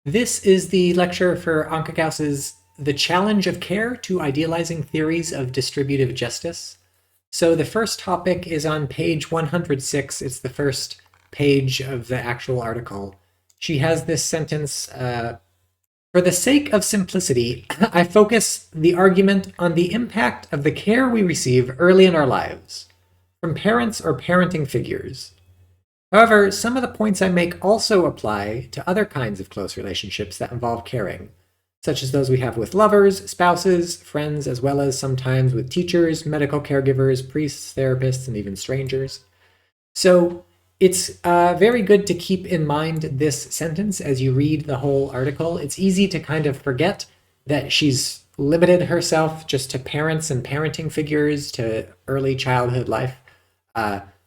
This is the lecture for Anke Gheaus's The Challenge of Care to Idealizing Theories of Distributive Justice. So the first topic is on page 106. It's the first page of the actual article. She has this sentence, for the sake of simplicity, I focus the argument on the impact of the care we receive early in our lives, from parents or parenting figures. However, some of the points I make also apply to other kinds of close relationships that involve caring, such as those we have with lovers, spouses, friends, as well as sometimes with teachers, medical caregivers, priests, therapists, and even strangers. So it's very good to keep in mind this sentence as you read the whole article. It's easy to kind of forget that she's limited herself just to parents and parenting figures, to early childhood life.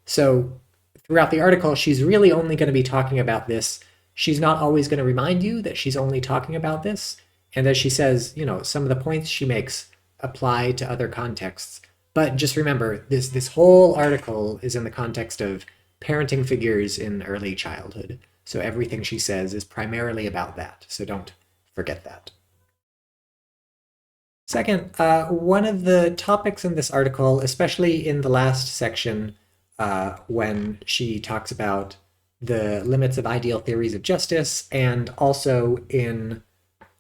So throughout the article, she's really only going to be talking about this. She's not always going to remind you that she's only talking about this. And as she says, some of the points she makes apply to other contexts. But just remember, this whole article is in the context of parenting figures in early childhood. So everything she says is primarily about that. So don't forget that. Second, one of the topics in this article, especially in the last section, when she talks about the limits of ideal theories of justice, and also in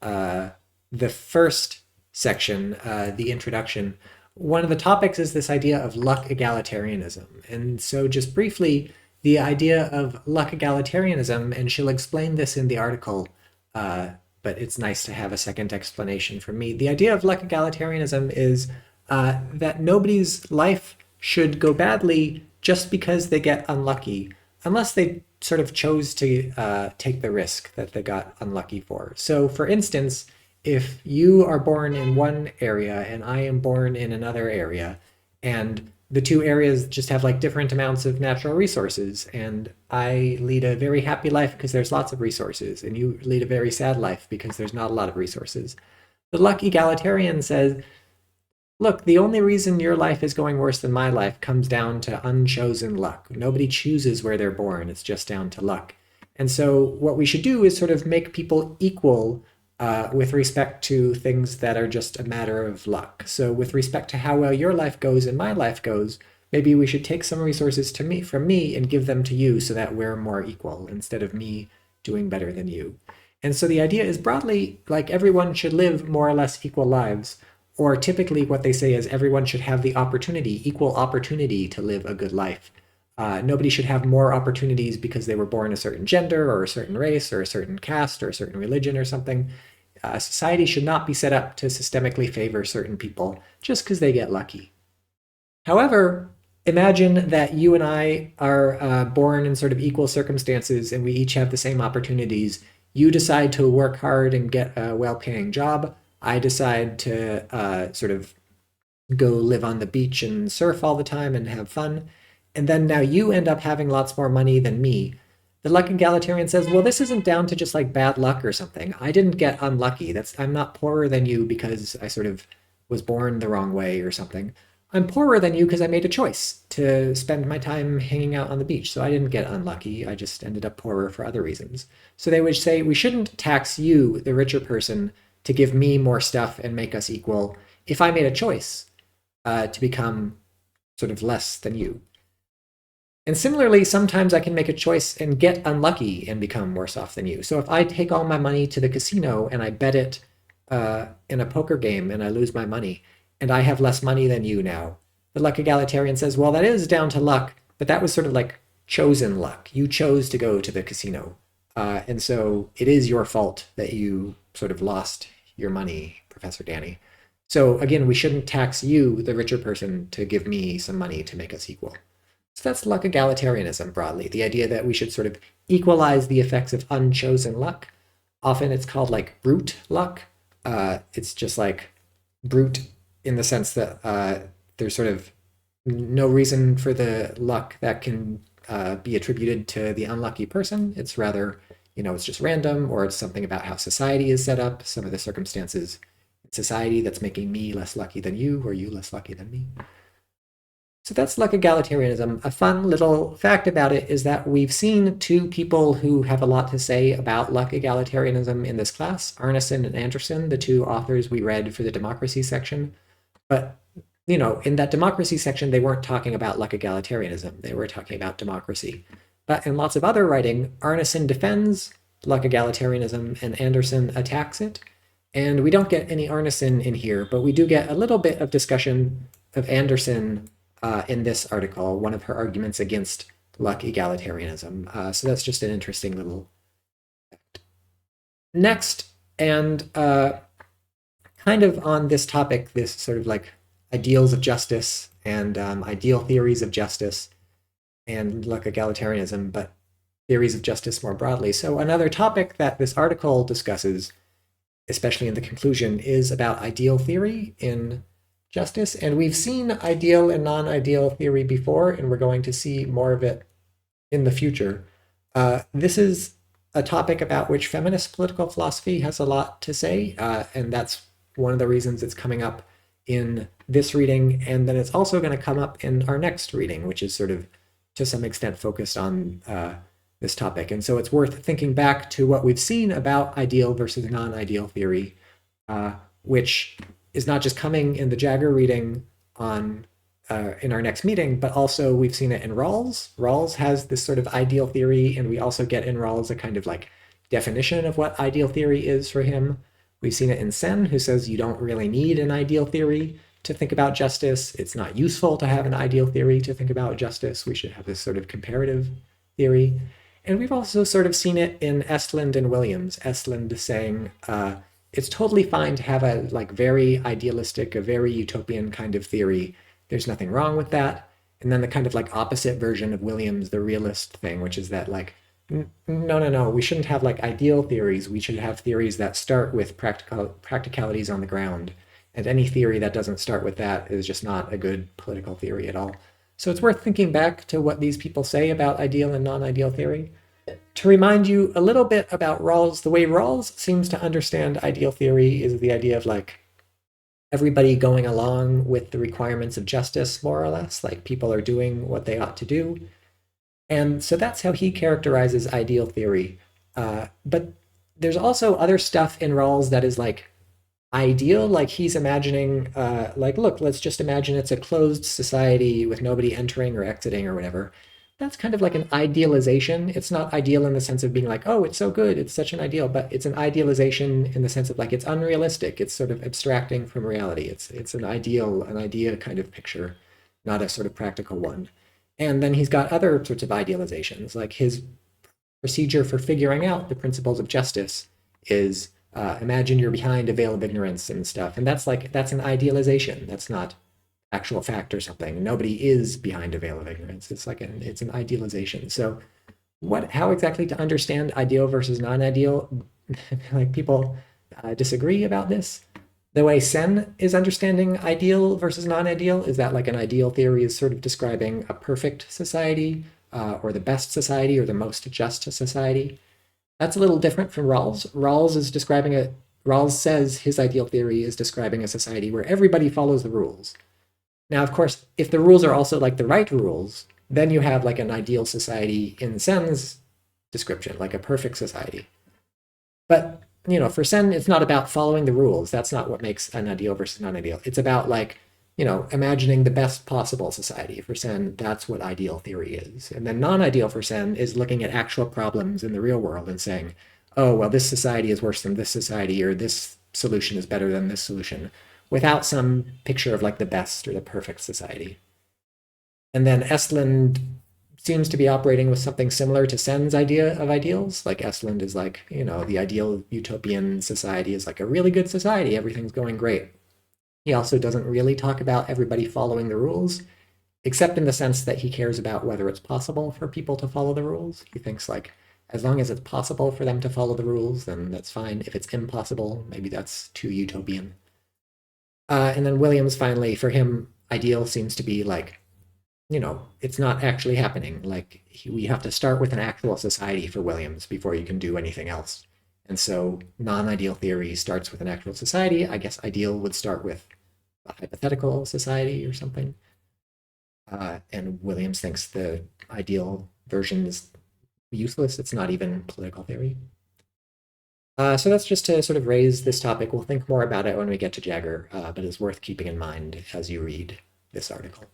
the first section, the introduction, one of the topics is this idea of luck egalitarianism. And so just briefly, the idea of luck egalitarianism, and she'll explain this in the article, but it's nice to have a second explanation from me. The idea of luck egalitarianism is that nobody's life should go badly just because they get unlucky, unless they sort of chose to take the risk that they got unlucky for. So for instance, if you are born in one area and I am born in another area, and the two areas just have like different amounts of natural resources, and I lead a very happy life because there's lots of resources, and you lead a very sad life because there's not a lot of resources. The luck egalitarian says, look, the only reason your life is going worse than my life comes down to unchosen luck. Nobody chooses where they're born. It's just down to luck. And so what we should do is sort of make people equal with respect to things that are just a matter of luck. So with respect to how well your life goes and my life goes, maybe we should take some resources from me and give them to you so that we're more equal instead of me doing better than you. And so the idea is broadly like everyone should live more or less equal lives. Or typically what they say is everyone should have the opportunity, equal opportunity to live a good life. Nobody should have more opportunities because they were born a certain gender or a certain race or a certain caste or a certain religion or something. Society should not be set up to systemically favor certain people just because they get lucky. However, imagine that you and I are born in sort of equal circumstances and we each have the same opportunities. You decide to work hard and get a well-paying job. I decide to sort of go live on the beach and surf all the time and have fun. And then now you end up having lots more money than me. The luck egalitarian says, well, this isn't down to just like bad luck or something. I didn't get unlucky. I'm not poorer than you because I sort of was born the wrong way or something. I'm poorer than you because I made a choice to spend my time hanging out on the beach. So I didn't get unlucky. I just ended up poorer for other reasons. So they would say, we shouldn't tax you, the richer person, to give me more stuff and make us equal if I made a choice to become sort of less than you. And similarly, sometimes I can make a choice and get unlucky and become worse off than you. So if I take all my money to the casino and I bet it in a poker game and I lose my money, and I have less money than you now, the luck egalitarian says, well, that is down to luck, but that was sort of like chosen luck. You chose to go to the casino. And so it is your fault that you sort of lost your money, Professor Danny. So again, we shouldn't tax you, the richer person, to give me some money to make us equal. So that's luck egalitarianism broadly, the idea that we should sort of equalize the effects of unchosen luck. Often it's called like brute luck. It's just like brute in the sense that there's sort of no reason for the luck that can be attributed to the unlucky person. It's rather, it's just random, or it's something about how society is set up, some of the circumstances in society that's making me less lucky than you, or you less lucky than me. So that's luck egalitarianism. A fun little fact about it is that we've seen two people who have a lot to say about luck egalitarianism in this class, Arneson and Anderson, the two authors we read for the democracy section. But, in that democracy section, they weren't talking about luck egalitarianism. They were talking about democracy. But in lots of other writing, Arneson defends luck egalitarianism and Anderson attacks it. And we don't get any Arneson in here, but we do get a little bit of discussion of Anderson in this article, one of her arguments against luck egalitarianism. So that's just an interesting little fact. Next, and kind of on this topic, this sort of like ideals of justice and ideal theories of justice and luck egalitarianism, but theories of justice more broadly. So another topic that this article discusses, especially in the conclusion, is about ideal theory in justice. And we've seen ideal and non-ideal theory before, and we're going to see more of it in the future. This is a topic about which feminist political philosophy has a lot to say, and that's one of the reasons it's coming up in this reading, and then it's also going to come up in our next reading, which is sort of to some extent focused on this topic. And so it's worth thinking back to what we've seen about ideal versus non-ideal theory, which is not just coming in the Jagger reading on in our next meeting, but also we've seen it in Rawls. Rawls has this sort of ideal theory, and we also get in Rawls a kind of like definition of what ideal theory is for him. We've seen it in Sen, who says you don't really need an ideal theory to think about justice. It's not useful to have an ideal theory to think about justice. We should have this sort of comparative theory. And we've also sort of seen it in Estland and Williams. Estland saying it's totally fine to have a like very idealistic, a very utopian kind of theory. There's nothing wrong with that. And then the kind of like opposite version of Williams, the realist thing, which is that like, no, we shouldn't have like ideal theories. We should have theories that start with practicalities on the ground. And any theory that doesn't start with that is just not a good political theory at all. So it's worth thinking back to what these people say about ideal and non-ideal theory. To remind you a little bit about Rawls, the way Rawls seems to understand ideal theory is the idea of like everybody going along with the requirements of justice, more or less, like people are doing what they ought to do. And so that's how he characterizes ideal theory. But there's also other stuff in Rawls that is like ideal, like he's imagining, like, look, let's just imagine it's a closed society with nobody entering or exiting or whatever. That's kind of like an idealization. It's not ideal in the sense of being like, oh, it's so good, it's such an ideal, but it's an idealization in the sense of like it's unrealistic. It's sort of abstracting from reality. It's an ideal, an idea kind of picture, not a sort of practical one. And then he's got other sorts of idealizations, like his procedure for figuring out the principles of justice is imagine you're behind a veil of ignorance and stuff. And that's an idealization. That's not actual fact or something. Nobody is behind a veil of ignorance. It's an idealization. So how exactly to understand ideal versus non-ideal? Like people disagree about this. The way Sen is understanding ideal versus non-ideal is that like an ideal theory is sort of describing a perfect society or the best society or the most just society. That's a little different from Rawls. Rawls says his ideal theory is describing a society where everybody follows the rules. Now, of course, if the rules are also like the right rules, then you have like an ideal society in Sen's description, like a perfect society. But, for Sen, it's not about following the rules. That's not what makes an ideal versus non-ideal. It's about like, imagining the best possible society. For Sen, that's what ideal theory is. And then non-ideal for Sen is looking at actual problems in the real world and saying, oh, well, this society is worse than this society, or this solution is better than this solution, without some picture of like the best or the perfect society. And then Estland seems to be operating with something similar to Sen's idea of ideals. Like Estland is like, the ideal utopian society is like a really good society. Everything's going great. He also doesn't really talk about everybody following the rules, except in the sense that he cares about whether it's possible for people to follow the rules. He thinks like, as long as it's possible for them to follow the rules, then that's fine. If it's impossible, maybe that's too utopian. And then Williams, finally, for him, ideal seems to be like, it's not actually happening. Like we have to start with an actual society for Williams before you can do anything else. And so non-ideal theory starts with an actual society. I guess ideal would start with a hypothetical society or something. and Williams thinks the ideal version is useless. It's not even political theory. So that's just to sort of raise this topic. We'll think more about it when we get to Jagger, but it's worth keeping in mind as you read this article.